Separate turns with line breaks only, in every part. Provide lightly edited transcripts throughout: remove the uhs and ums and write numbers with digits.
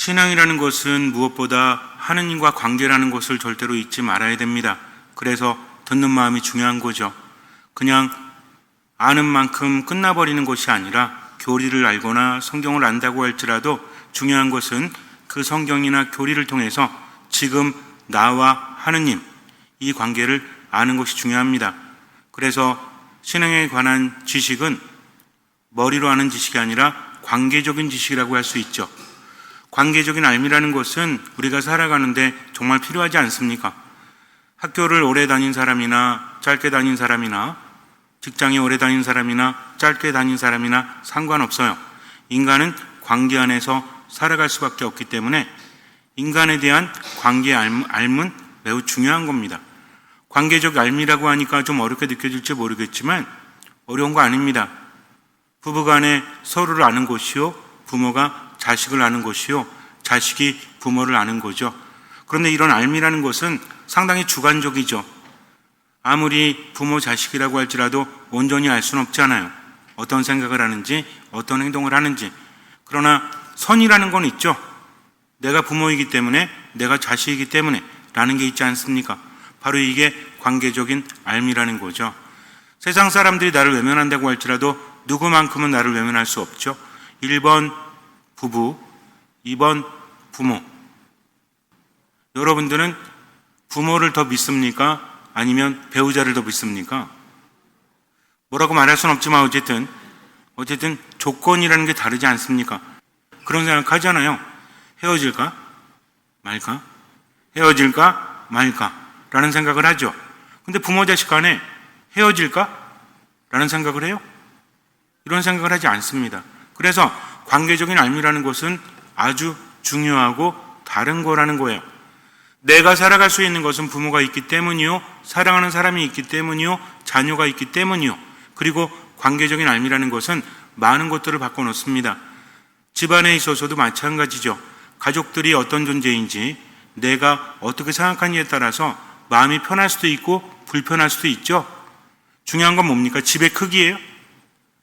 신앙이라는 것은 무엇보다 하느님과 관계라는 것을 절대로 잊지 말아야 됩니다. 그래서 듣는 마음이 중요한 거죠. 그냥 아는 만큼 끝나버리는 것이 아니라 교리를 알거나 성경을 안다고 할지라도 중요한 것은 그 성경이나 교리를 통해서 지금 나와 하느님, 이 관계를 아는 것이 중요합니다. 그래서 신앙에 관한 지식은 머리로 아는 지식이 아니라 관계적인 지식이라고 할 수 있죠. 관계적인 알미라는 것은 우리가 살아가는데 정말 필요하지 않습니까? 학교를 오래 다닌 사람이나 짧게 다닌 사람이나 직장에 오래 다닌 사람이나 짧게 다닌 사람이나 상관없어요. 인간은 관계 안에서 살아갈 수밖에 없기 때문에 인간에 대한 관계 알문 매우 중요한 겁니다. 관계적 알미라고 하니까 좀 어렵게 느껴질지 모르겠지만 어려운 거 아닙니다. 부부간에 서로를 아는 것이요, 부모가 자식을 아는 것이요, 자식이 부모를 아는 거죠. 그런데 이런 알미라는 것은 상당히 주관적이죠. 아무리 부모 자식이라고 할지라도 온전히 알 수는 없잖아요. 어떤 생각을 하는지, 어떤 행동을 하는지. 그러나 선이라는 건 있죠. 내가 부모이기 때문에, 내가 자식이기 때문에 라는 게 있지 않습니까? 바로 이게 관계적인 알미라는 거죠. 세상 사람들이 나를 외면한다고 할지라도 누구만큼은 나를 외면할 수 없죠. 1번 부부, 2번 부모. 여러분들은 부모를 더 믿습니까? 아니면 배우자를 더 믿습니까? 뭐라고 말할 수는 없지만 어쨌든 조건이라는 게 다르지 않습니까? 그런 생각 하잖아요. 헤어질까 말까? 헤어질까 말까? 라는 생각을 하죠. 근데 부모 자식 간에 헤어질까? 라는 생각을 해요? 이런 생각을 하지 않습니다. 그래서 관계적인 알미라는 것은 아주 중요하고 다른 거라는 거예요. 내가 살아갈 수 있는 것은 부모가 있기 때문이요, 사랑하는 사람이 있기 때문이요, 자녀가 있기 때문이요. 그리고 관계적인 알미라는 것은 많은 것들을 바꿔놓습니다. 집안에 있어서도 마찬가지죠. 가족들이 어떤 존재인지 내가 어떻게 생각하느냐에 따라서 마음이 편할 수도 있고 불편할 수도 있죠. 중요한 건 뭡니까? 집의 크기예요?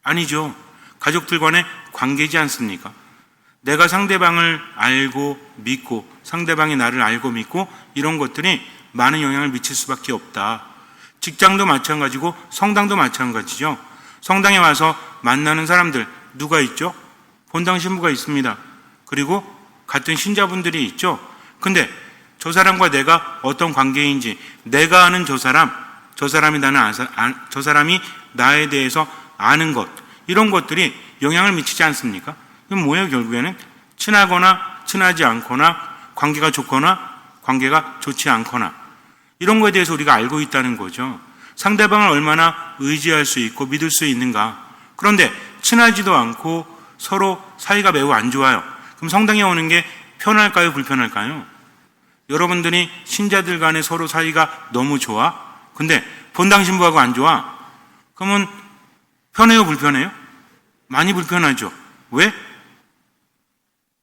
아니죠. 가족들 간의 관계지 않습니까? 내가 상대방을 알고 믿고 상대방이 나를 알고 믿고 이런 것들이 많은 영향을 미칠 수밖에 없다. 직장도 마찬가지고 성당도 마찬가지죠. 성당에 와서 만나는 사람들 누가 있죠? 본당 신부가 있습니다. 그리고 같은 신자분들이 있죠. 근데 저 사람과 내가 어떤 관계인지 내가 아는 저 사람이 저 사람이 나에 대해서 아는 것, 이런 것들이 영향을 미치지 않습니까? 이건 뭐예요? 결국에는 친하거나 친하지 않거나 관계가 좋거나 관계가 좋지 않거나 이런 거에 대해서 우리가 알고 있다는 거죠. 상대방을 얼마나 의지할 수 있고 믿을 수 있는가. 그런데 친하지도 않고 서로 사이가 매우 안 좋아요. 그럼 성당에 오는 게 편할까요? 불편할까요? 여러분들이 신자들 간에 서로 사이가 너무 좋아? 근데 본당 신부하고 안 좋아? 그러면 편해요? 불편해요? 많이 불편하죠. 왜?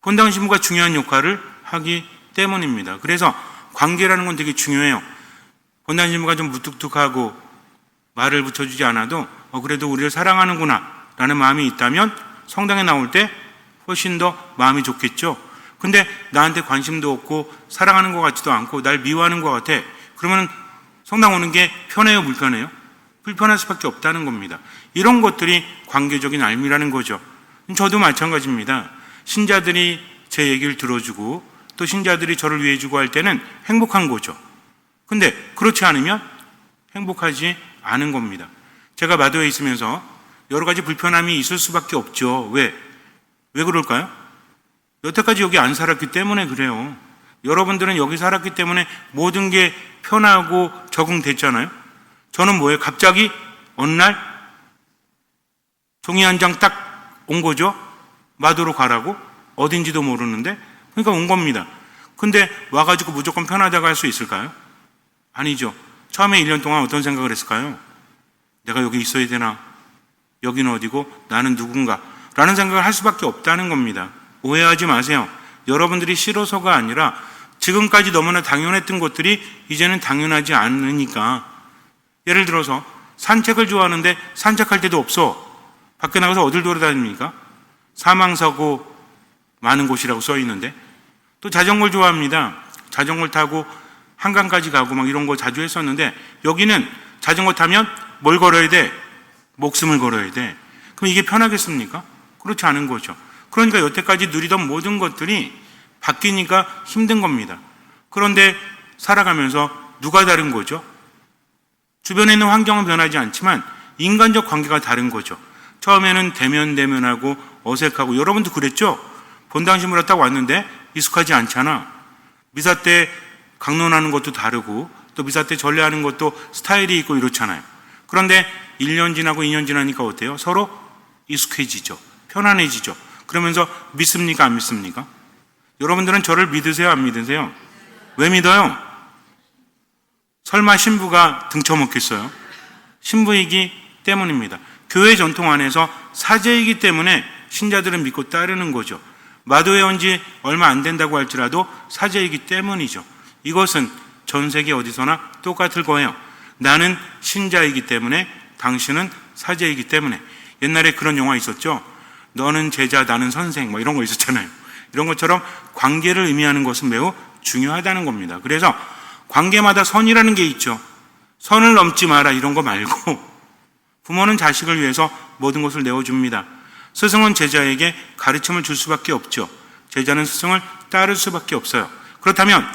본당 신부가 중요한 역할을 하기 때문입니다. 그래서 관계라는 건 되게 중요해요. 본당 신부가 좀 무뚝뚝하고 말을 붙여주지 않아도 그래도 우리를 사랑하는구나 라는 마음이 있다면 성당에 나올 때 훨씬 더 마음이 좋겠죠. 근데 나한테 관심도 없고 사랑하는 것 같지도 않고 날 미워하는 것 같아. 그러면 성당 오는 게 편해요? 불편해요? 불편할 수밖에 없다는 겁니다. 이런 것들이 관계적인 알미라는 거죠. 저도 마찬가지입니다. 신자들이 제 얘기를 들어주고 또 신자들이 저를 위해주고 할 때는 행복한 거죠. 근데 그렇지 않으면 행복하지 않은 겁니다. 제가 마도에 있으면서 여러 가지 불편함이 있을 수밖에 없죠. 왜 그럴까요? 여태까지 여기 안 살았기 때문에 그래요. 여러분들은 여기 살았기 때문에 모든 게 편하고 적응됐잖아요. 저는 뭐예요? 갑자기 어느 날 종이 한 장 딱 온 거죠. 마도로 가라고? 어딘지도 모르는데 그러니까 온 겁니다. 근데 와가지고 무조건 편하다고 할 수 있을까요? 아니죠. 처음에 1년 동안 어떤 생각을 했을까요? 내가 여기 있어야 되나? 여기는 어디고 나는 누군가? 라는 생각을 할 수밖에 없다는 겁니다. 오해하지 마세요. 여러분들이 싫어서가 아니라 지금까지 너무나 당연했던 것들이 이제는 당연하지 않으니까. 예를 들어서 산책을 좋아하는데 산책할 때도 없어. 밖에 나가서 어딜 돌아다닙니까? 사망사고 많은 곳이라고 써 있는데 또 자전거를 좋아합니다. 자전거를 타고 한강까지 가고 막 이런 거 자주 했었는데, 여기는 자전거 타면 뭘 걸어야 돼? 목숨을 걸어야 돼. 그럼 이게 편하겠습니까? 그렇지 않은 거죠. 그러니까 여태까지 누리던 모든 것들이 바뀌니까 힘든 겁니다. 그런데 살아가면서 누가 다른 거죠? 주변에 있는 환경은 변하지 않지만 인간적 관계가 다른 거죠. 처음에는 대면하고 어색하고, 여러분도 그랬죠? 본당심으로 딱 왔는데 익숙하지 않잖아. 미사 때 강론하는 것도 다르고, 또 미사 때 전례하는 것도 스타일이 있고 이렇잖아요. 그런데 1년 지나고 2년 지나니까 어때요? 서로 익숙해지죠. 편안해지죠. 그러면서 믿습니까? 안 믿습니까? 여러분들은 저를 믿으세요? 안 믿으세요? 왜 믿어요? 설마 신부가 등쳐먹겠어요? 신부이기 때문입니다. 교회 전통 안에서 사제이기 때문에 신자들은 믿고 따르는 거죠. 마도에 온 지 얼마 안 된다고 할지라도 사제이기 때문이죠. 이것은 전 세계 어디서나 똑같을 거예요. 나는 신자이기 때문에, 당신은 사제이기 때문에. 옛날에 그런 영화 있었죠. 너는 제자, 나는 선생, 뭐 이런 거 있었잖아요. 이런 것처럼 관계를 의미하는 것은 매우 중요하다는 겁니다. 그래서 관계마다 선이라는 게 있죠. 선을 넘지 마라 이런 거 말고, 부모는 자식을 위해서 모든 것을 내어줍니다. 스승은 제자에게 가르침을 줄 수밖에 없죠. 제자는 스승을 따를 수밖에 없어요. 그렇다면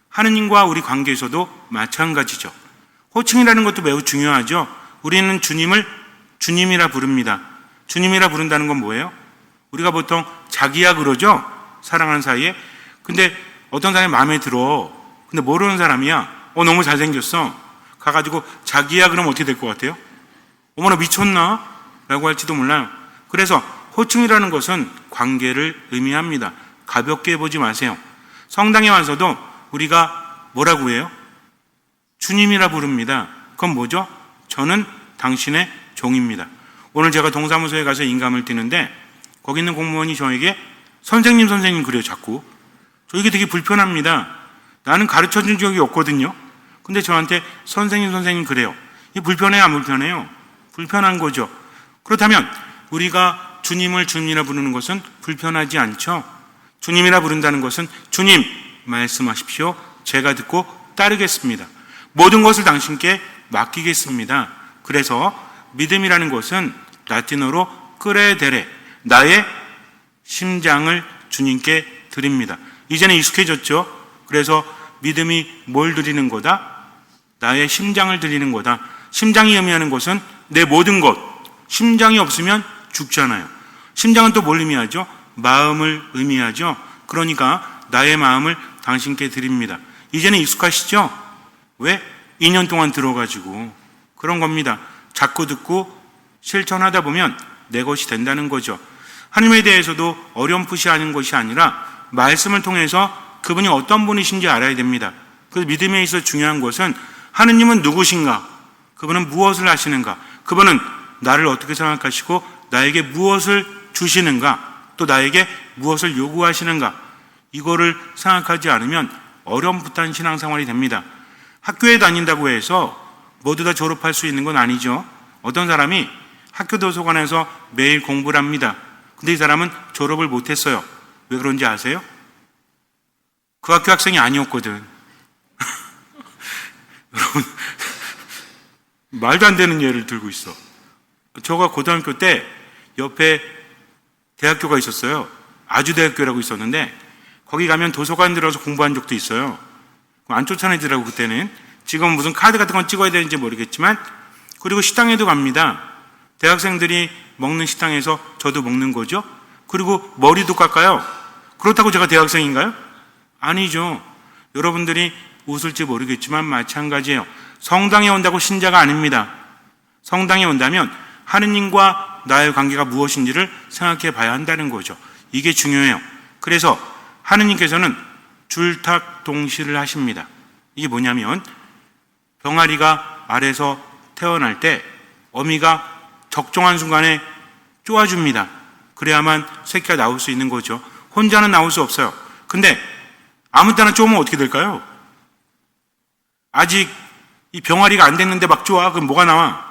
하느님과 우리 관계에서도 마찬가지죠. 호칭이라는 것도 매우 중요하죠. 우리는 주님을 주님이라 부릅니다. 주님이라 부른다는 건 뭐예요? 우리가 보통 자기야 그러죠? 사랑하는 사이에. 근데 어떤 사람이 마음에 들어. 근데 모르는 사람이야. 너무 잘생겼어. 가가지고 자기야 그러면 어떻게 될 것 같아요? 어머나 미쳤나? 라고 할지도 몰라요. 그래서 호칭이라는 것은 관계를 의미합니다. 가볍게 보지 마세요. 성당에 와서도 우리가 뭐라고 해요? 주님이라 부릅니다. 그건 뭐죠? 저는 당신의 종입니다. 오늘 제가 동사무소에 가서 인감을 띄는데 거기 있는 공무원이 저에게 선생님 그래요 자꾸. 저 이게 되게 불편합니다. 나는 가르쳐준 적이 없거든요. 근데 저한테 선생님 그래요. 이게 불편해요 안 불편해요? 불편한 거죠. 그렇다면 우리가 주님을 주님이라 부르는 것은 불편하지 않죠. 주님이라 부른다는 것은 주님 말씀하십시오. 제가 듣고 따르겠습니다. 모든 것을 당신께 맡기겠습니다. 그래서 믿음이라는 것은 라틴어로 크레데레, 나의 심장을 주님께 드립니다. 이제는 익숙해졌죠. 그래서 믿음이 뭘 드리는 거다? 나의 심장을 드리는 거다. 심장이 의미하는 것은 내 모든 것. 심장이 없으면 죽잖아요. 심장은 또 뭘 의미하죠? 마음을 의미하죠. 그러니까 나의 마음을 당신께 드립니다. 이제는 익숙하시죠? 왜? 2년 동안 들어가지고 그런 겁니다. 자꾸 듣고 실천하다 보면 내 것이 된다는 거죠. 하나님에 대해서도 어렴풋이 아는 것이 아니라 말씀을 통해서 그분이 어떤 분이신지 알아야 됩니다. 그래서 믿음에 있어 중요한 것은 하느님은 누구신가? 그분은 무엇을 하시는가? 그분은 나를 어떻게 생각하시고 나에게 무엇을 주시는가? 또 나에게 무엇을 요구하시는가? 이거를 생각하지 않으면 어렴풋한 신앙생활이 됩니다. 학교에 다닌다고 해서 모두 다 졸업할 수 있는 건 아니죠. 어떤 사람이 학교 도서관에서 매일 공부를 합니다. 근데 이 사람은 졸업을 못했어요. 왜 그런지 아세요? 그 학교 학생이 아니었거든. 여러분, 말도 안 되는 예를 들고 있어. 저가 고등학교 때 옆에 대학교가 있었어요. 아주대학교라고 있었는데 거기 가면 도서관 들어서 공부한 적도 있어요. 안 쫓아내더라고 그때는. 지금 무슨 카드 같은 건 찍어야 되는지 모르겠지만. 그리고 식당에도 갑니다. 대학생들이 먹는 식당에서 저도 먹는 거죠. 그리고 머리도 깎아요. 그렇다고 제가 대학생인가요? 아니죠. 여러분들이 웃을지 모르겠지만 마찬가지예요. 성당에 온다고 신자가 아닙니다. 성당에 온다면 하느님과 나의 관계가 무엇인지를 생각해 봐야 한다는 거죠. 이게 중요해요. 그래서 하느님께서는 줄탁동실을 하십니다. 이게 뭐냐면 병아리가 알에서 태어날 때 어미가 적정한 순간에 쪼아줍니다. 그래야만 새끼가 나올 수 있는 거죠. 혼자는 나올 수 없어요. 근데 아무 때나 쪼으면 어떻게 될까요? 아직 이 병아리가 안 됐는데 막 쪼아. 그럼 뭐가 나와?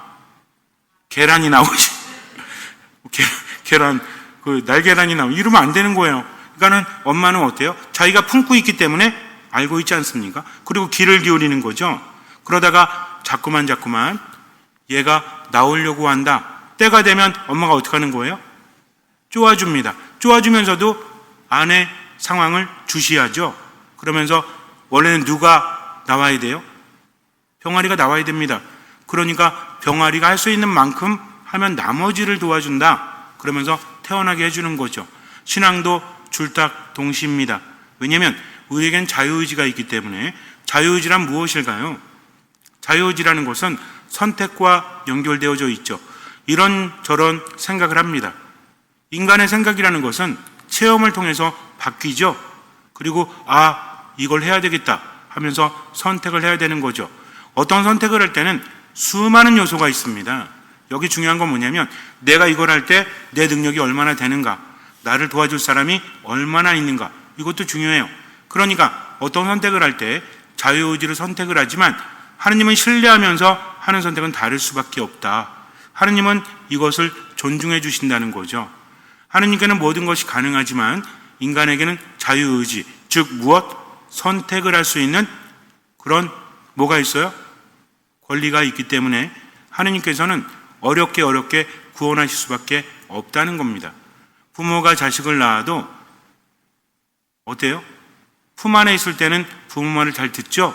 계란이 나오지. 계란, 날계란이 나오고 이러면 안 되는 거예요. 그러니까는 엄마는 어때요? 자기가 품고 있기 때문에 알고 있지 않습니까? 그리고 귀를 기울이는 거죠. 그러다가 자꾸만 얘가 나오려고 한다. 때가 되면 엄마가 어떻게 하는 거예요? 쪼아줍니다. 쪼아주면서도 아내 상황을 주시하죠. 그러면서 원래는 누가 나와야 돼요? 병아리가 나와야 됩니다. 그러니까 병아리가 할 수 있는 만큼 하면 나머지를 도와준다. 그러면서 태어나게 해주는 거죠. 신앙도 줄딱 동시입니다. 왜냐하면 우리에겐 자유의지가 있기 때문에. 자유의지란 무엇일까요? 자유의지라는 것은 선택과 연결되어져 있죠. 이런저런 생각을 합니다. 인간의 생각이라는 것은 체험을 통해서 바뀌죠. 그리고 이걸 해야 되겠다 하면서 선택을 해야 되는 거죠. 어떤 선택을 할 때는 수많은 요소가 있습니다. 여기 중요한 건 뭐냐면 내가 이걸 할 때 내 능력이 얼마나 되는가, 나를 도와줄 사람이 얼마나 있는가, 이것도 중요해요. 그러니까 어떤 선택을 할 때 자유의지로 선택을 하지만 하느님은 신뢰하면서 하는 선택은 다를 수밖에 없다. 하느님은 이것을 존중해 주신다는 거죠. 하느님께는 모든 것이 가능하지만 인간에게는 자유의지, 즉 무엇? 선택을 할 수 있는 그런 뭐가 있어요? 권리가 있기 때문에 하느님께서는 어렵게 구원하실 수밖에 없다는 겁니다. 부모가 자식을 낳아도 어때요? 품 안에 있을 때는 부모 말을 잘 듣죠?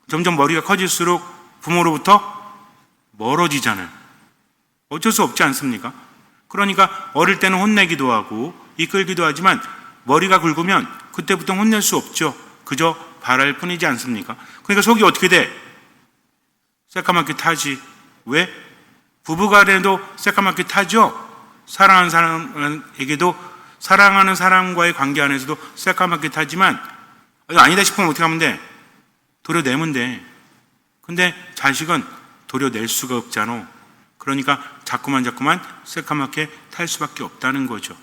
점점 머리가 커질수록 부모로부터 멀어지잖아요. 어쩔 수 없지 않습니까? 그러니까 어릴 때는 혼내기도 하고 이끌기도 하지만 머리가 굵으면 그때부터 혼낼 수 없죠. 그저 바랄 뿐이지 않습니까? 그러니까 속이 어떻게 돼? 새까맣게 타지. 왜? 부부간에도 새까맣게 타죠. 사랑하는 사람에게도 사랑하는 사람과의 관계 안에서도 새까맣게 타지만 아니다 싶으면 어떻게 하면 돼? 도려내면 돼. 근데 자식은 도려낼 수가 없잖아. 그러니까 자꾸만 새까맣게 탈 수밖에 없다는 거죠.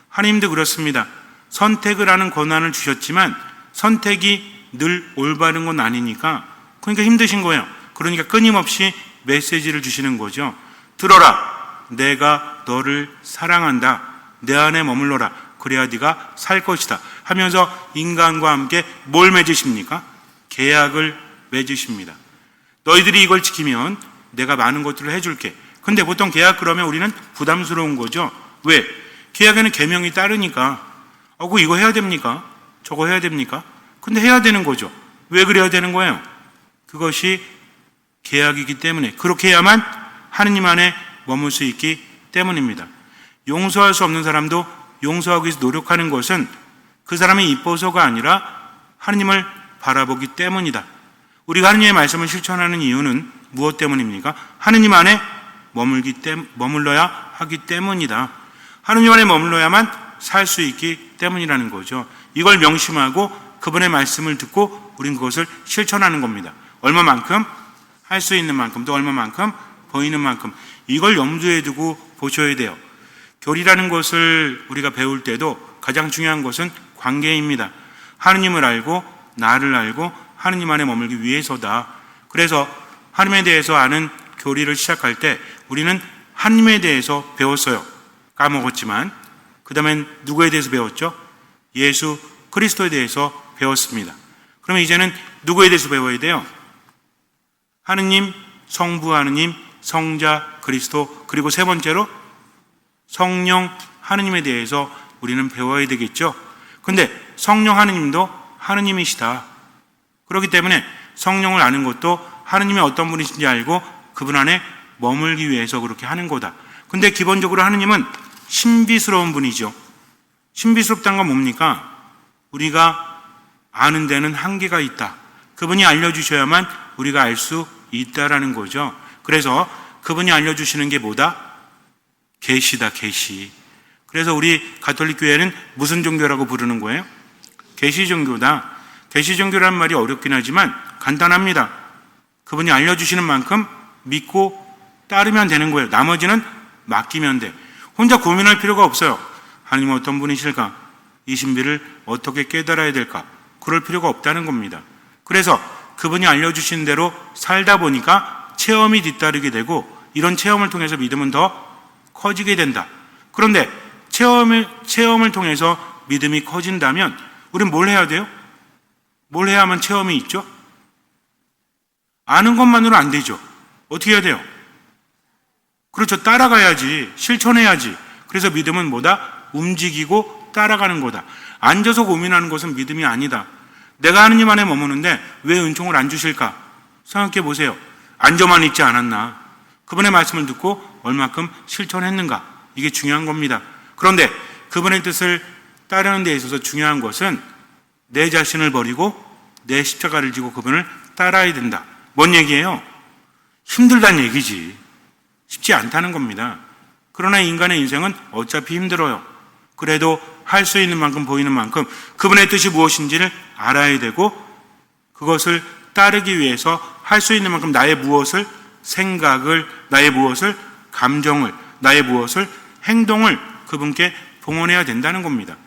하나님도 그렇습니다. 선택을 하는 권한을 주셨지만 선택이 늘 올바른 건 아니니까 그러니까 힘드신 거예요. 그러니까 끊임없이 메시지를 주시는 거죠. 들어라. 내가 너를 사랑한다. 내 안에 머물러라. 그래야 네가 살 것이다. 하면서 인간과 함께 뭘 맺으십니까? 계약을 맺으십니다. 너희들이 이걸 지키면 내가 많은 것들을 해줄게. 근데 보통 계약 그러면 우리는 부담스러운 거죠. 왜? 계약에는 계명이 따르니까 이거 해야 됩니까? 저거 해야 됩니까? 근데 해야 되는 거죠. 왜 그래야 되는 거예요? 그것이 계약이기 때문에 그렇게 해야만 하느님 안에 머물 수 있기 때문입니다. 용서할 수 없는 사람도 용서하기 위해서 노력하는 것은 그 사람이 이뻐서가 아니라 하느님을 바라보기 때문이다. 우리가 하느님의 말씀을 실천하는 이유는 무엇 때문입니까? 하느님 안에 머물러야 하기 때문이다. 하느님 안에 머물러야만 살 수 있기 때문이라는 거죠. 이걸 명심하고 그분의 말씀을 듣고 우린 그것을 실천하는 겁니다. 얼마만큼? 할 수 있는 만큼, 또 얼마만큼? 보이는 만큼. 이걸 염두에 두고 보셔야 돼요. 교리라는 것을 우리가 배울 때도 가장 중요한 것은 관계입니다. 하느님을 알고 나를 알고 하느님 안에 머물기 위해서다. 그래서 하느님에 대해서 아는 교리를 시작할 때 우리는 하느님에 대해서 배웠어요. 까먹었지만 그 다음엔 누구에 대해서 배웠죠? 예수 그리스도에 대해서 배웠습니다. 그러면 이제는 누구에 대해서 배워야 돼요? 하느님, 성부 하느님, 성자 그리스도, 그리고 세 번째로 성령 하느님에 대해서 우리는 배워야 되겠죠. 근데 성령 하느님도 하느님이시다. 그렇기 때문에 성령을 아는 것도 하느님이 어떤 분이신지 알고 그분 안에 머물기 위해서 그렇게 하는 거다. 근데 기본적으로 하느님은 신비스러운 분이죠. 신비스럽다는 건 뭡니까? 우리가 아는 데는 한계가 있다. 그분이 알려주셔야만 우리가 알 수 있다라는 거죠. 그래서 그분이 알려주시는 게 뭐다? 계시다, 계시. 그래서 우리 가톨릭 교회는 무슨 종교라고 부르는 거예요? 계시 종교다. 계시 종교라는 말이 어렵긴 하지만 간단합니다. 그분이 알려주시는 만큼 믿고 따르면 되는 거예요. 나머지는 맡기면 돼. 혼자 고민할 필요가 없어요. 하나님은 어떤 분이실까? 이 신비를 어떻게 깨달아야 될까? 그럴 필요가 없다는 겁니다. 그래서 그분이 알려주신 대로 살다 보니까 체험이 뒤따르게 되고 이런 체험을 통해서 믿음은 더 커지게 된다. 그런데 체험을 통해서 믿음이 커진다면 우린 뭘 해야 돼요? 뭘 해야만 체험이 있죠? 아는 것만으로 안 되죠. 어떻게 해야 돼요? 그렇죠. 따라가야지. 실천해야지. 그래서 믿음은 뭐다? 움직이고 따라가는 거다. 앉아서 고민하는 것은 믿음이 아니다. 내가 하느님 안에 머무는데 왜 은총을 안 주실까? 생각해 보세요. 앉아만 있지 않았나? 그분의 말씀을 듣고 얼마큼 실천했는가? 이게 중요한 겁니다. 그런데 그분의 뜻을 따르는 데 있어서 중요한 것은 내 자신을 버리고 내 십자가를 지고 그분을 따라야 된다. 뭔 얘기예요? 힘들다는 얘기지. 쉽지 않다는 겁니다. 그러나 인간의 인생은 어차피 힘들어요. 그래도 할 수 있는 만큼 보이는 만큼 그분의 뜻이 무엇인지를 알아야 되고 그것을 따르기 위해서 할 수 있는 만큼 나의 무엇을 생각을, 나의 무엇을 감정을, 나의 무엇을 행동을 그분께 봉헌해야 된다는 겁니다.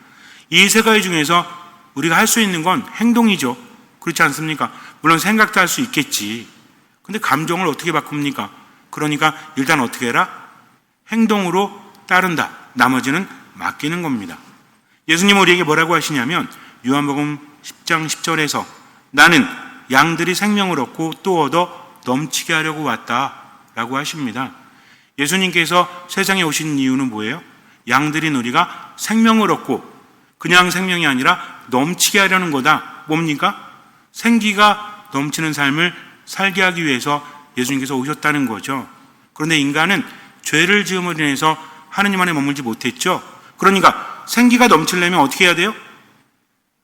이 세 가지 중에서 우리가 할 수 있는 건 행동이죠. 그렇지 않습니까? 물론 생각도 할 수 있겠지. 근데 감정을 어떻게 바꿉니까? 그러니까 일단 어떻게 해라? 행동으로 따른다. 나머지는 맡기는 겁니다. 예수님은 우리에게 뭐라고 하시냐면 요한복음 10장 10절에서 나는 양들이 생명을 얻고 또 얻어 넘치게 하려고 왔다라고 하십니다. 예수님께서 세상에 오신 이유는 뭐예요? 양들인 우리가 생명을 얻고 그냥 생명이 아니라 넘치게 하려는 거다. 뭡니까? 생기가 넘치는 삶을 살게 하기 위해서 예수님께서 오셨다는 거죠. 그런데 인간은 죄를 지음으로 인해서 하느님 안에 머물지 못했죠. 그러니까 생기가 넘치려면 어떻게 해야 돼요?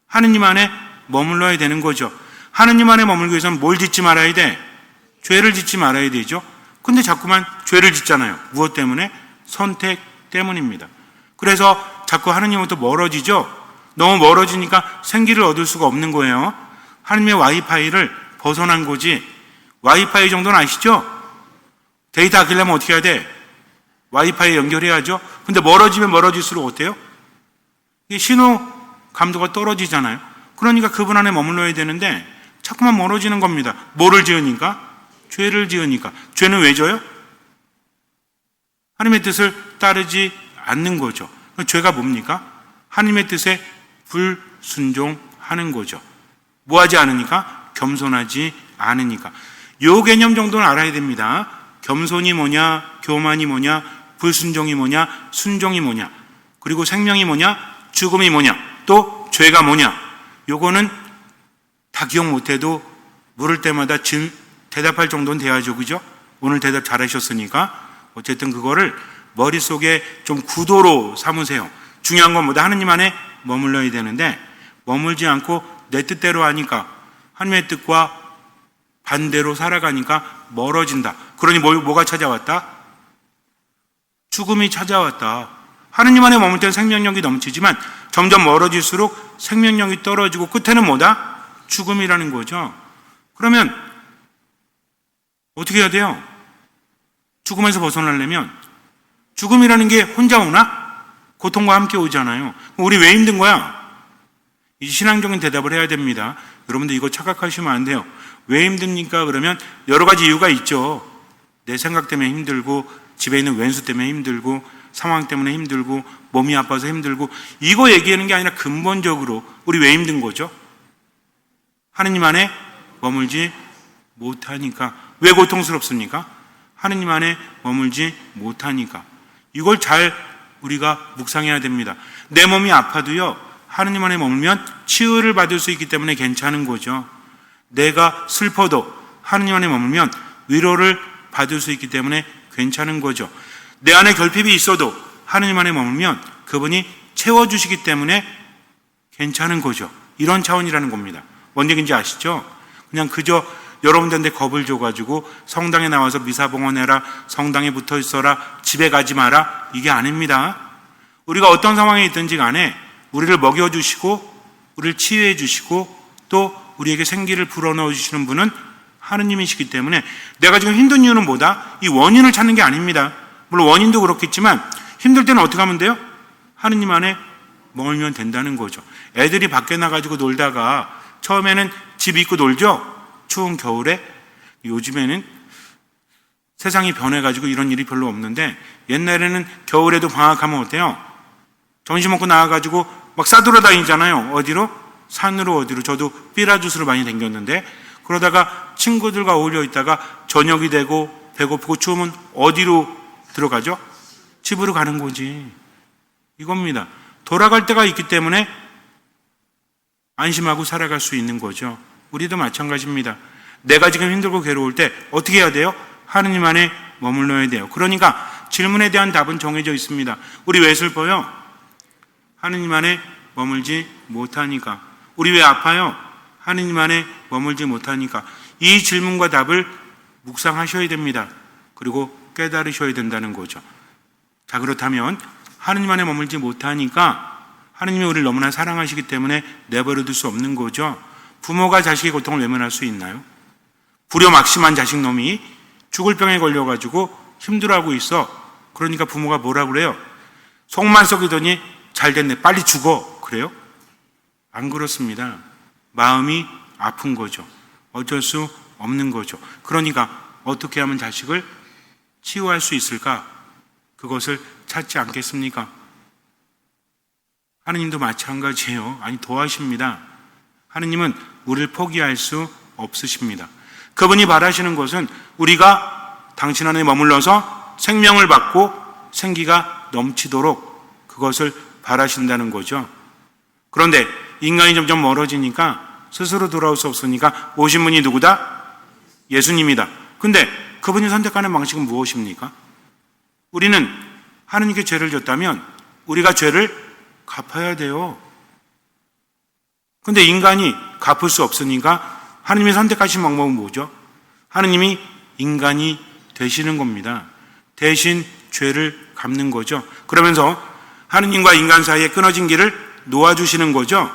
하느님 안에 머물러야 되는 거죠. 하느님 안에 머물기 위해서는 뭘 짓지 말아야 돼? 죄를 짓지 말아야 되죠. 근데 자꾸만 죄를 짓잖아요. 무엇 때문에? 선택 때문입니다. 그래서 자꾸 하느님부터 멀어지죠. 너무 멀어지니까 생기를 얻을 수가 없는 거예요. 하느님의 와이파이를 벗어난 거지. 와이파이 정도는 아시죠? 데이터 아끼려면 어떻게 해야 돼? 와이파이에 연결해야죠. 근데 멀어지면 멀어질수록 어때요? 이 신호 감도가 떨어지잖아요. 그러니까 그분 안에 머물러야 되는데 자꾸만 멀어지는 겁니다. 뭐를 지으니까? 죄를 지으니까. 죄는 왜 져요? 하나님의 뜻을 따르지 않는 거죠. 죄가 뭡니까? 하나님의 뜻에 불순종하는 거죠. 뭐 하지 않으니까? 겸손하지 않으니까. 요 개념 정도는 알아야 됩니다. 겸손이 뭐냐, 교만이 뭐냐, 불순종이 뭐냐, 순종이 뭐냐, 그리고 생명이 뭐냐, 죽음이 뭐냐, 또 죄가 뭐냐. 요거는 다 기억 못해도 물을 때마다 대답할 정도는 돼야죠. 그죠? 오늘 대답 잘하셨으니까 어쨌든 그거를 머릿속에 좀 구도로 삼으세요. 중요한 건 뭐다? 하느님 안에 머물러야 되는데 머물지 않고 내 뜻대로 하니까 하나님의 뜻과 반대로 살아가니까 멀어진다. 그러니 뭐가 찾아왔다? 죽음이 찾아왔다. 하느님 안에 머물 때는 생명력이 넘치지만 점점 멀어질수록 생명력이 떨어지고 끝에는 뭐다? 죽음이라는 거죠. 그러면 어떻게 해야 돼요? 죽음에서 벗어나려면 죽음이라는 게 혼자 오나? 고통과 함께 오잖아요. 우리 왜 힘든 거야? 이 신앙적인 대답을 해야 됩니다. 여러분들 이거 착각하시면 안 돼요. 왜 힘듭니까? 그러면 여러 가지 이유가 있죠. 내 생각 때문에 힘들고, 집에 있는 왼수 때문에 힘들고, 상황 때문에 힘들고, 몸이 아파서 힘들고, 이거 얘기하는 게 아니라 근본적으로 우리 왜 힘든 거죠? 하느님 안에 머물지 못하니까. 왜 고통스럽습니까? 하느님 안에 머물지 못하니까. 이걸 잘 우리가 묵상해야 됩니다. 내 몸이 아파도요, 하느님 안에 머물면 치유를 받을 수 있기 때문에 괜찮은 거죠. 내가 슬퍼도 하느님 안에 머물면 위로를 받을 수 있기 때문에 괜찮은 거죠. 내 안에 결핍이 있어도 하느님 안에 머물면 그분이 채워주시기 때문에 괜찮은 거죠. 이런 차원이라는 겁니다. 뭔 얘기인지 아시죠? 그냥 그저 여러분들한테 겁을 줘가지고 성당에 나와서 미사 봉헌해라, 성당에 붙어 있어라, 집에 가지 마라, 이게 아닙니다. 우리가 어떤 상황에 있든지 간에 우리를 먹여주시고 우리를 치유해 주시고 또 우리에게 생기를 불어넣어 주시는 분은 하느님이시기 때문에 내가 지금 힘든 이유는 뭐다? 이 원인을 찾는 게 아닙니다. 물론 원인도 그렇겠지만 힘들 때는 어떻게 하면 돼요? 하느님 안에 머물면 된다는 거죠. 애들이 밖에 나가지고 놀다가 처음에는 집 있고 놀죠? 추운 겨울에. 요즘에는 세상이 변해가지고 이런 일이 별로 없는데 옛날에는 겨울에도 방학하면 어때요? 점심 먹고 나와가지고 막 싸돌아다니잖아요. 어디로? 산으로 어디로. 저도 삐라주스로 많이 다녔는데 그러다가 친구들과 어울려 있다가 저녁이 되고 배고프고 추우면 어디로 들어가죠? 집으로 가는 거지. 이겁니다. 돌아갈 때가 있기 때문에 안심하고 살아갈 수 있는 거죠. 우리도 마찬가지입니다. 내가 지금 힘들고 괴로울 때 어떻게 해야 돼요? 하느님 안에 머물러야 돼요. 그러니까 질문에 대한 답은 정해져 있습니다. 우리 왜 슬퍼요? 하느님 안에 머물지 못하니까. 우리 왜 아파요? 하느님 안에 머물지 못하니까. 이 질문과 답을 묵상하셔야 됩니다. 그리고 깨달으셔야 된다는 거죠. 자, 그렇다면 하느님 안에 머물지 못하니까 하느님이 우리를 너무나 사랑하시기 때문에 내버려 둘 수 없는 거죠. 부모가 자식의 고통을 외면할 수 있나요? 불효막심한 자식놈이 죽을 병에 걸려가지고 힘들어하고 있어. 그러니까 부모가 뭐라 그래요? 속만 썩이더니 잘 됐네, 빨리 죽어. 그래요? 안 그렇습니다. 마음이 아픈 거죠. 어쩔 수 없는 거죠. 그러니까 어떻게 하면 자식을 치유할 수 있을까? 그것을 찾지 않겠습니까? 하느님도 마찬가지예요. 아니, 더 하십니다. 하느님은 우리를 포기할 수 없으십니다. 그분이 바라시는 것은 우리가 당신 안에 머물러서 생명을 받고 생기가 넘치도록 그것을 바라신다는 거죠. 그런데 인간이 점점 멀어지니까 스스로 돌아올 수 없으니까 오신 분이 누구다? 예수님이다. 근데 그분이 선택하는 방식은 무엇입니까? 우리는 하느님께 죄를 졌다면 우리가 죄를 갚아야 돼요. 근데 인간이 갚을 수 없으니까 하느님이 선택하신 방법은 뭐죠? 하느님이 인간이 되시는 겁니다. 대신 죄를 갚는 거죠. 그러면서 하느님과 인간 사이에 끊어진 길을 놓아주시는 거죠.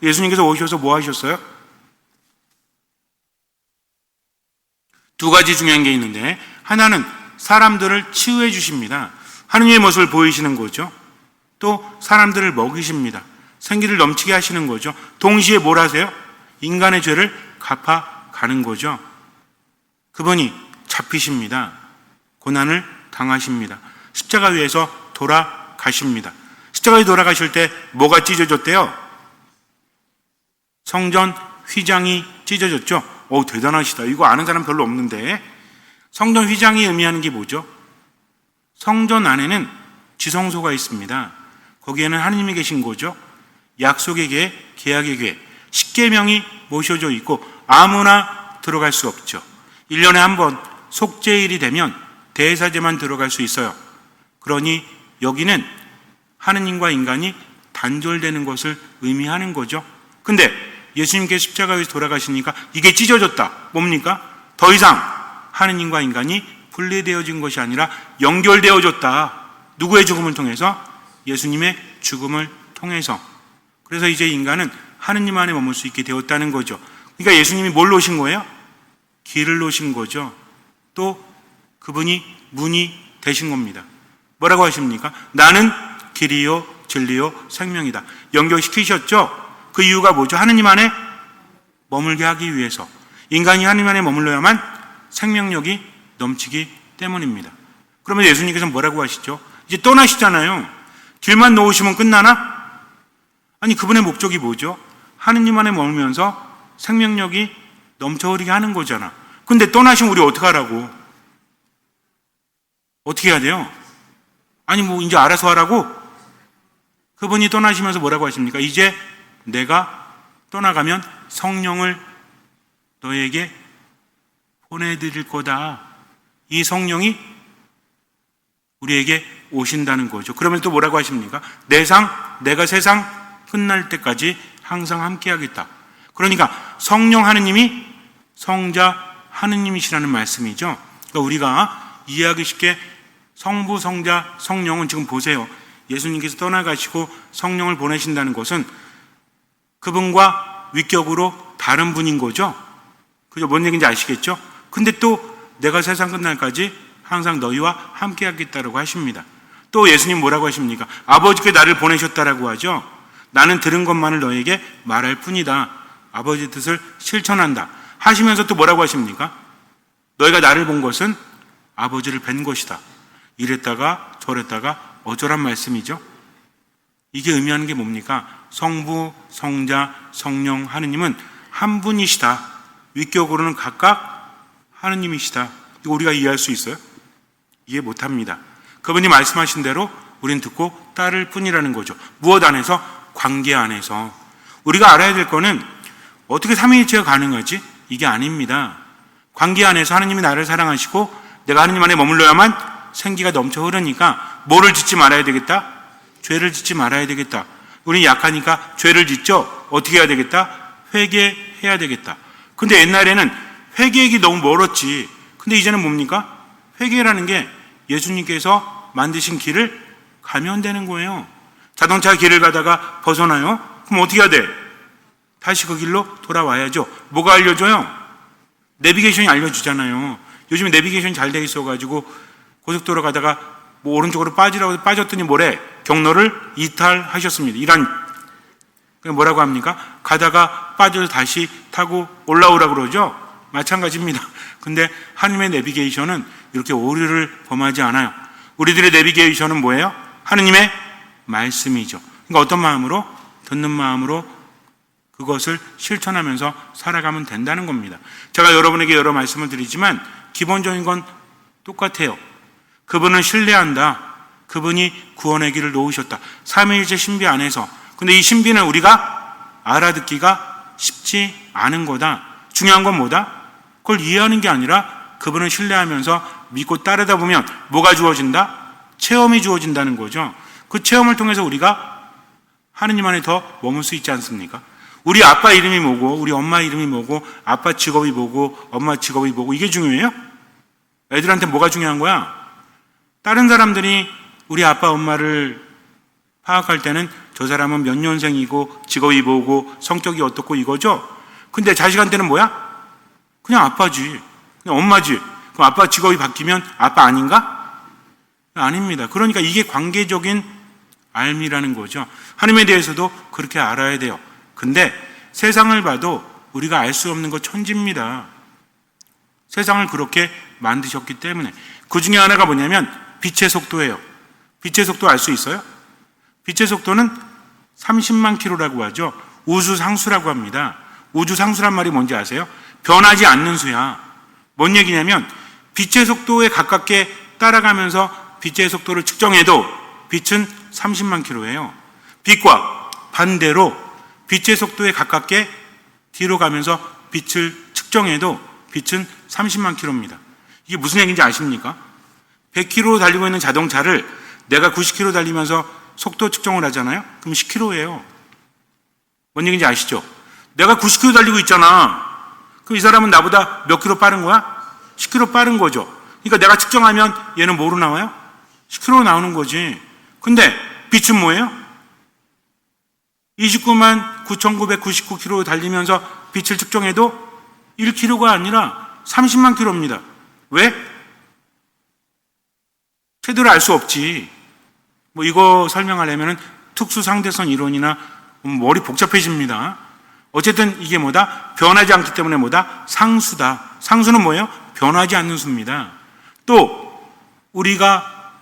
예수님께서 오셔서 뭐 하셨어요? 두 가지 중요한 게 있는데, 하나는 사람들을 치유해 주십니다. 하느님의 모습을 보이시는 거죠. 또 사람들을 먹이십니다. 생기를 넘치게 하시는 거죠. 동시에 뭘 하세요? 인간의 죄를 갚아가는 거죠. 그분이 잡히십니다. 고난을 당하십니다. 십자가 위에서 돌아가십니다. 십자가에 돌아가실 때 뭐가 찢어졌대요? 성전 휘장이 찢어졌죠. 대단하시다. 이거 아는 사람 별로 없는데. 성전 휘장이 의미하는 게 뭐죠? 성전 안에는 지성소가 있습니다. 거기에는 하느님이 계신 거죠. 약속의 궤, 계약의 궤, 십계명이 모셔져 있고 아무나 들어갈 수 없죠. 1년에 한 번 속죄일이 되면 대사제만 들어갈 수 있어요. 그러니 여기는 하느님과 인간이 단절되는 것을 의미하는 거죠. 근데 예수님께 십자가에서 돌아가시니까 이게 찢어졌다. 뭡니까? 더 이상 하느님과 인간이 분리되어진 것이 아니라 연결되어졌다. 누구의 죽음을 통해서? 예수님의 죽음을 통해서. 그래서 이제 인간은 하느님 안에 머물 수 있게 되었다는 거죠. 그러니까 예수님이 뭘 놓으신 거예요? 길을 놓으신 거죠. 또 그분이 문이 되신 겁니다. 뭐라고 하십니까? 나는 길이요 진리요 생명이다. 연결시키셨죠? 그 이유가 뭐죠? 하느님 안에 머물게 하기 위해서. 인간이 하느님 안에 머물러야만 생명력이 넘치기 때문입니다. 그러면 예수님께서 뭐라고 하시죠? 이제 떠나시잖아요. 길만 놓으시면 끝나나? 아니, 그분의 목적이 뭐죠? 하느님 안에 머물면서 생명력이 넘쳐흐르게 하는 거잖아. 근데 떠나시면 우리 어떻게 하라고? 어떻게 해야 돼요? 아니, 뭐 이제 알아서 하라고? 그분이 떠나시면서 뭐라고 하십니까? 이제 내가 떠나가면 성령을 너에게 보내드릴 거다. 이 성령이 우리에게 오신다는 거죠. 그러면 또 뭐라고 하십니까? 내가 세상 끝날 때까지 항상 함께 하겠다. 그러니까 성령 하느님이 성자 하느님이시라는 말씀이죠. 그러니까 우리가 이해하기 쉽게 성부, 성자, 성령은 지금 보세요. 예수님께서 떠나가시고 성령을 보내신다는 것은 그분과 위격으로 다른 분인 거죠. 그죠? 뭔 얘기인지 아시겠죠? 근데 또 내가 세상 끝날까지 항상 너희와 함께 하겠다라고 하십니다. 또 예수님 뭐라고 하십니까? 아버지께 나를 보내셨다라고 하죠. 나는 들은 것만을 너에게 말할 뿐이다. 아버지 뜻을 실천한다. 하시면서 또 뭐라고 하십니까? 너희가 나를 본 것은 아버지를 뵌 것이다. 이랬다가 저랬다가 어쩌란 말씀이죠. 이게 의미하는 게 뭡니까? 성부, 성자, 성령 하느님은 한 분이시다. 위격으로는 각각 하느님이시다. 이거 우리가 이해할 수 있어요? 이해 못합니다. 그분이 말씀하신 대로 우리는 듣고 따를 뿐이라는 거죠. 무엇 안에서? 관계 안에서. 우리가 알아야 될 거는 어떻게 삼위일체가 가능하지? 이게 아닙니다. 관계 안에서 하느님이 나를 사랑하시고 내가 하느님 안에 머물러야만 생기가 넘쳐 흐르니까 뭐를 짓지 말아야 되겠다? 죄를 짓지 말아야 되겠다. 우리는 약하니까 죄를 짓죠? 어떻게 해야 되겠다? 회개해야 되겠다. 근데 옛날에는 회개하기 너무 멀었지. 근데 이제는 뭡니까? 회개라는 게 예수님께서 만드신 길을 가면 되는 거예요. 자동차 길을 가다가 벗어나요? 그럼 어떻게 해야 돼? 다시 그 길로 돌아와야죠. 뭐가 알려줘요? 내비게이션이 알려주잖아요. 요즘에 내비게이션이 잘 돼 있어가지고 고속도로 가다가 뭐 오른쪽으로 빠지라고 빠졌더니 뭐래? 경로를 이탈하셨습니다. 이란 뭐라고 합니까? 가다가 빠져서 다시 타고 올라오라고 그러죠? 마찬가지입니다. 근데 하느님의 내비게이션은 이렇게 오류를 범하지 않아요. 우리들의 내비게이션은 뭐예요? 하느님의 말씀이죠. 그러니까 어떤 마음으로? 듣는 마음으로 그것을 실천하면서 살아가면 된다는 겁니다. 제가 여러분에게 여러 말씀을 드리지만 기본적인 건 똑같아요. 그분을 신뢰한다. 그분이 구원의 길을 놓으셨다. 삼위일체 신비 안에서. 근데 이 신비는 우리가 알아듣기가 쉽지 않은 거다. 중요한 건 뭐다? 그걸 이해하는 게 아니라 그분을 신뢰하면서 믿고 따르다 보면 뭐가 주어진다? 체험이 주어진다는 거죠. 그 체험을 통해서 우리가 하느님 안에 더 머물 수 있지 않습니까? 우리 아빠 이름이 뭐고 우리 엄마 이름이 뭐고 아빠 직업이 뭐고 엄마 직업이 뭐고 이게 중요해요? 애들한테 뭐가 중요한 거야? 다른 사람들이 우리 아빠 엄마를 파악할 때는 저 사람은 몇 년생이고 직업이 뭐고 성격이 어떻고 이거죠? 근데 자식한테는 뭐야? 그냥 아빠지. 그냥 엄마지. 그럼 아빠 직업이 바뀌면 아빠 아닌가? 아닙니다. 그러니까 이게 관계적인 알미라는 거죠. 하나님에 대해서도 그렇게 알아야 돼요. 근데 세상을 봐도 우리가 알 수 없는 거 천지입니다. 세상을 그렇게 만드셨기 때문에. 그 중에 하나가 뭐냐면 빛의 속도예요. 빛의 속도 알 수 있어요? 빛의 속도는 30만 킬로라고 하죠. 우주상수라고 합니다. 우주상수란 말이 뭔지 아세요? 변하지 않는 수야. 뭔 얘기냐면 빛의 속도에 가깝게 따라가면서 빛의 속도를 측정해도 빛은 30만 킬로예요. 빛과 반대로 빛의 속도에 가깝게 뒤로 가면서 빛을 측정해도 빛은 30만 킬로입니다. 이게 무슨 얘기인지 아십니까? 100km로 달리고 있는 자동차를 내가 90km 달리면서 속도 측정을 하잖아요? 그럼 10km예요. 뭔 얘기인지 아시죠? 내가 90km 달리고 있잖아. 그럼 이 사람은 나보다 몇 킬로 빠른 거야? 10km 빠른 거죠. 그러니까 내가 측정하면 얘는 뭐로 나와요? 10km로 나오는 거지. 근데 빛은 뭐예요? 29만 9,999km 달리면서 빛을 측정해도 1km가 아니라 30만 킬로입니다. 왜? 제대로 알 수 없지. 뭐 이거 설명하려면 특수상대성 이론이나 머리 복잡해집니다. 어쨌든 이게 뭐다? 변하지 않기 때문에 뭐다? 상수다. 상수는 뭐예요? 변하지 않는 수입니다. 또 우리가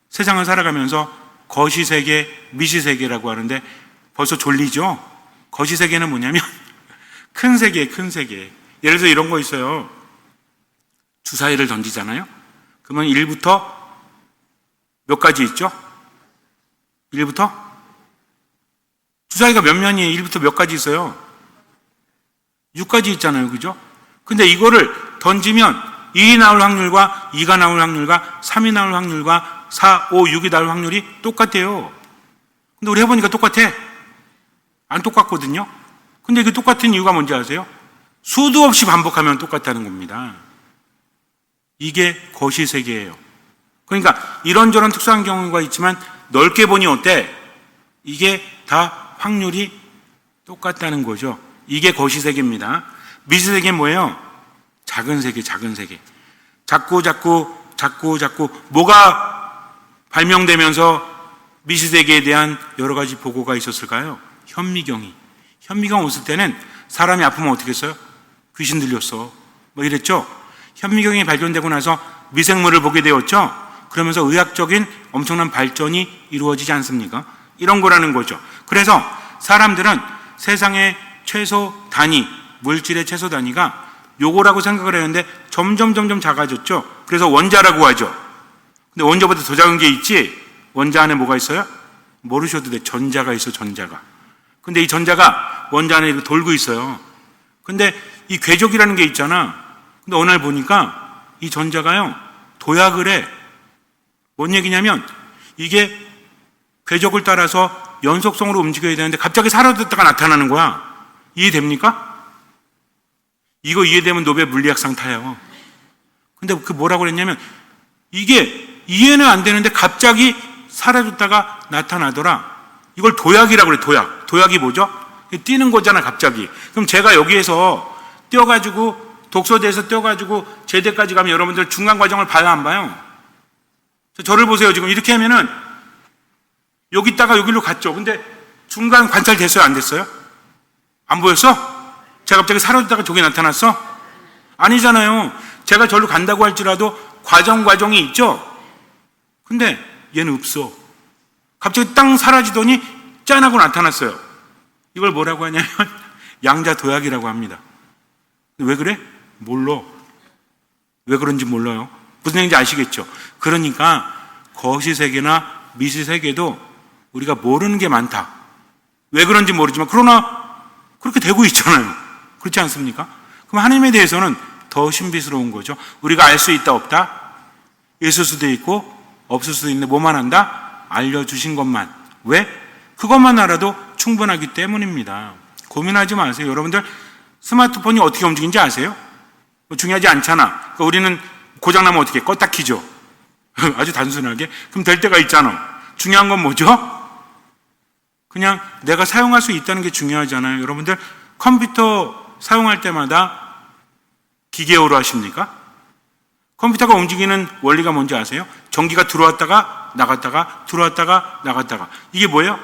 세상을 살아가면서 거시세계, 미시세계라고 하는데 벌써 졸리죠? 거시세계는 뭐냐면 큰 세계에 큰 세계. 예를 들어서 이런 거 있어요. 주사위를 던지잖아요. 그러면 1부터 몇 가지 있죠? 1부터? 주사위가 몇 면이에요? 1부터 몇 가지 있어요? 6가지 있잖아요. 그죠? 근데 이거를 던지면 2이 나올 확률과 2가 나올 확률과 3이 나올 확률과 4, 5, 6이 나올 확률이 똑같아요. 근데 우리 해보니까 똑같아. 안 똑같거든요. 근데 이게 똑같은 이유가 뭔지 아세요? 수도 없이 반복하면 똑같다는 겁니다. 이게 거시세계예요. 그러니까 이런저런 특수한 경우가 있지만 넓게 보니 어때? 이게 다 확률이 똑같다는 거죠. 이게 거시세계입니다. 미시세계는 뭐예요? 작은 세계, 작은 세계. 자꾸 뭐가 발명되면서 미시세계에 대한 여러 가지 보고가 있었을까요? 현미경이. 현미경 없을 때는 사람이 아프면 어떻게 했어요? 귀신 들렸어. 뭐 이랬죠? 현미경이 발견되고 나서 미생물을 보게 되었죠? 그러면서 의학적인 엄청난 발전이 이루어지지 않습니까? 이런 거라는 거죠. 그래서 사람들은 세상의 최소 단위, 물질의 최소 단위가 요거라고 생각을 했는데 점점 작아졌죠. 그래서 원자라고 하죠. 근데 원자보다 더 작은 게 있지. 원자 안에 뭐가 있어요? 모르셔도 돼. 전자가 있어, 전자가. 근데 이 전자가 원자 안에 이렇게 돌고 있어요. 근데 이 궤적이라는 게 있잖아. 근데 어느 날 보니까 이 전자가요, 도약을 해. 뭔 얘기냐면 이게 궤적을 따라서 연속성으로 움직여야 되는데 갑자기 사라졌다가 나타나는 거야. 이해됩니까? 이거 이해되면 노벨 물리학상 타요. 근데 그 뭐라고 그랬냐면 이게 이해는 안 되는데 갑자기 사라졌다가 나타나더라. 이걸 도약이라고 그래, 도약. 도약이 뭐죠? 뛰는 거잖아, 갑자기. 그럼 제가 여기에서 뛰어가지고 독서대에서 뛰어가지고 제대까지 가면 여러분들 중간 과정을 봐요, 안 봐요? 저를 보세요. 지금 이렇게 하면은 여기 있다가 여기로 갔죠. 근데 중간 관찰 됐어요, 안 됐어요? 안 보였어? 제가 갑자기 사라졌다가 저기 나타났어? 아니잖아요. 제가 저리로 간다고 할지라도 과정이 있죠? 근데 얘는 없어. 갑자기 땅 사라지더니 짠 하고 나타났어요. 이걸 뭐라고 하냐면 양자도약이라고 합니다. 왜 그래? 몰라. 왜 그런지 몰라요. 무슨 얘기인지 아시겠죠? 그러니까 거시세계나 미시세계도 우리가 모르는 게 많다. 왜 그런지 모르지만 그러나 그렇게 되고 있잖아요. 그렇지 않습니까? 그럼 하나님에 대해서는 더 신비스러운 거죠. 우리가 알 수 있다 없다? 있을 수도 있고 없을 수도 있는데 뭐만 한다? 알려주신 것만. 왜? 그것만 알아도 충분하기 때문입니다. 고민하지 마세요. 여러분들 스마트폰이 어떻게 움직이는지 아세요? 중요하지 않잖아. 그러니까 우리는 고장나면 어떻게 해? 껐다 키죠. 아주 단순하게. 그럼 될 때가 있잖아. 중요한 건 뭐죠? 그냥 내가 사용할 수 있다는 게 중요하잖아요. 여러분들 컴퓨터 사용할 때마다 기계어로 하십니까? 컴퓨터가 움직이는 원리가 뭔지 아세요? 전기가 들어왔다가 나갔다가 들어왔다가 나갔다가. 이게 뭐예요?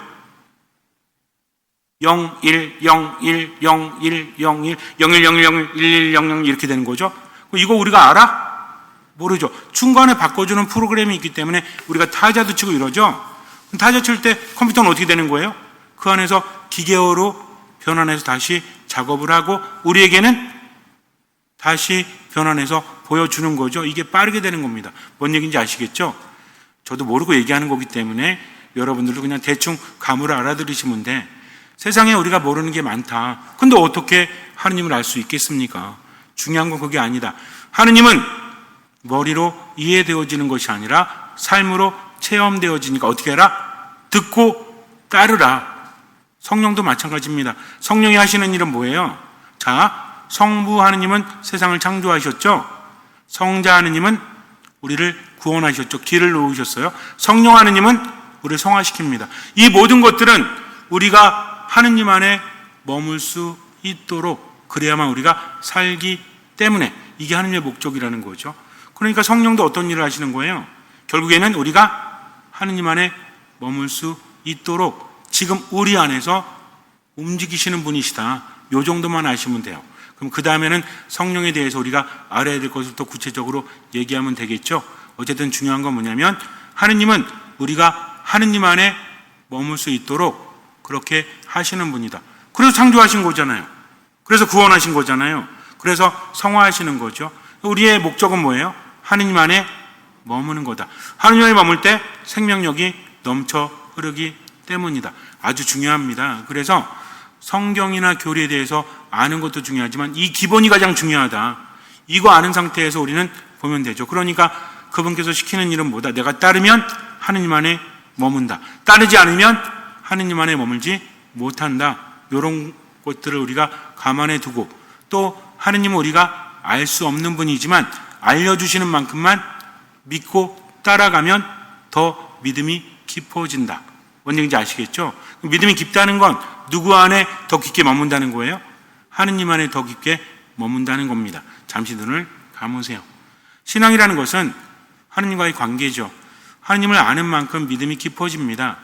0, 1, 0, 1, 0, 1, 0, 1, 0, 1, 0, 1, 0, 1, 1, 0, 0 이렇게 되는 거죠. 이거 우리가 알아? 모르죠. 중간에 바꿔주는 프로그램이 있기 때문에 우리가 타자도 치고 이러죠. 타자 칠 때 컴퓨터는 어떻게 되는 거예요? 그 안에서 기계어로 변환해서 다시 작업을 하고 우리에게는 다시 변환해서 보여주는 거죠. 이게 빠르게 되는 겁니다. 뭔 얘기인지 아시겠죠? 저도 모르고 얘기하는 거기 때문에 여러분들도 그냥 대충 감으로 알아들으시면 돼. 세상에 우리가 모르는 게 많다. 근데 어떻게 하느님을 알 수 있겠습니까? 중요한 건 그게 아니다. 하느님은 머리로 이해되어지는 것이 아니라 삶으로 체험되어지니까 어떻게 해라? 듣고 따르라. 성령도 마찬가지입니다. 성령이 하시는 일은 뭐예요? 자, 성부 하느님은 세상을 창조하셨죠? 성자 하느님은 우리를 구원하셨죠. 길을 놓으셨어요. 성령 하느님은 우리를 성화시킵니다. 이 모든 것들은 우리가 하느님 안에 머물 수 있도록 그래야만 우리가 살기 때문에 이게 하느님의 목적이라는 거죠. 그러니까 성령도 어떤 일을 하시는 거예요? 결국에는 우리가 하느님 안에 머물 수 있도록 지금 우리 안에서 움직이시는 분이시다. 요 정도만 아시면 돼요. 그럼 그 다음에는 성령에 대해서 우리가 알아야 될 것을 더 구체적으로 얘기하면 되겠죠. 어쨌든 중요한 건 뭐냐면 하느님은 우리가 하느님 안에 머물 수 있도록 그렇게 하시는 분이다. 그래서 창조하신 거잖아요. 그래서 구원하신 거잖아요. 그래서 성화하시는 거죠. 우리의 목적은 뭐예요? 하느님 안에 머무는 거다. 하느님 안에 머물 때 생명력이 넘쳐 흐르기 때문이다. 아주 중요합니다. 그래서 성경이나 교리에 대해서 아는 것도 중요하지만 이 기본이 가장 중요하다. 이거 아는 상태에서 우리는 보면 되죠. 그러니까 그분께서 시키는 일은 뭐다? 내가 따르면 하느님 안에 머문다. 따르지 않으면 하느님 안에 머물지 못한다. 이런 것들을 우리가 감안해 두고 또 하느님은 우리가 알 수 없는 분이지만 알려주시는 만큼만 믿고 따라가면 더 믿음이 깊어진다. 뭔 얘기인지 아시겠죠? 믿음이 깊다는 건 누구 안에 더 깊게 머문다는 거예요? 하느님 안에 더 깊게 머문다는 겁니다. 잠시 눈을 감으세요. 신앙이라는 것은 하느님과의 관계죠. 하느님을 아는 만큼 믿음이 깊어집니다.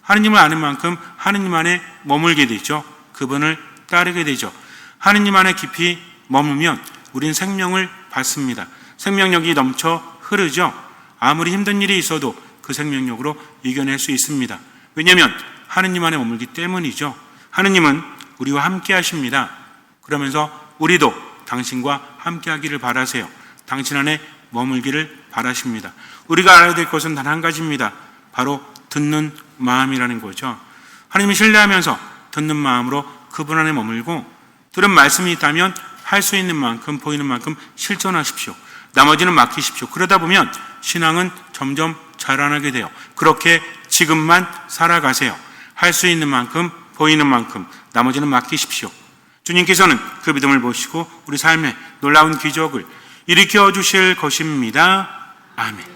하느님을 아는 만큼 하느님 안에 머물게 되죠. 그분을 따르게 되죠. 하느님 안에 깊이 머물면 우린 생명을 받습니다. 생명력이 넘쳐 흐르죠. 아무리 힘든 일이 있어도 그 생명력으로 이겨낼 수 있습니다. 왜냐하면 하느님 안에 머물기 때문이죠. 하느님은 우리와 함께 하십니다. 그러면서 우리도 당신과 함께 하기를 바라세요. 당신 안에 머물기를 바라십니다. 우리가 알아야 될 것은 단 한 가지입니다. 바로 듣는 마음이라는 거죠. 하나님을 신뢰하면서 듣는 마음으로 그분 안에 머물고, 들은 말씀이 있다면 할 수 있는 만큼, 보이는 만큼 실천하십시오. 나머지는 맡기십시오. 그러다 보면 신앙은 점점 자라나게 돼요. 그렇게 지금만 살아가세요. 할 수 있는 만큼, 보이는 만큼, 나머지는 맡기십시오. 주님께서는 그 믿음을 보시고 우리 삶에 놀라운 기적을 일으켜 주실 것입니다. 아멘.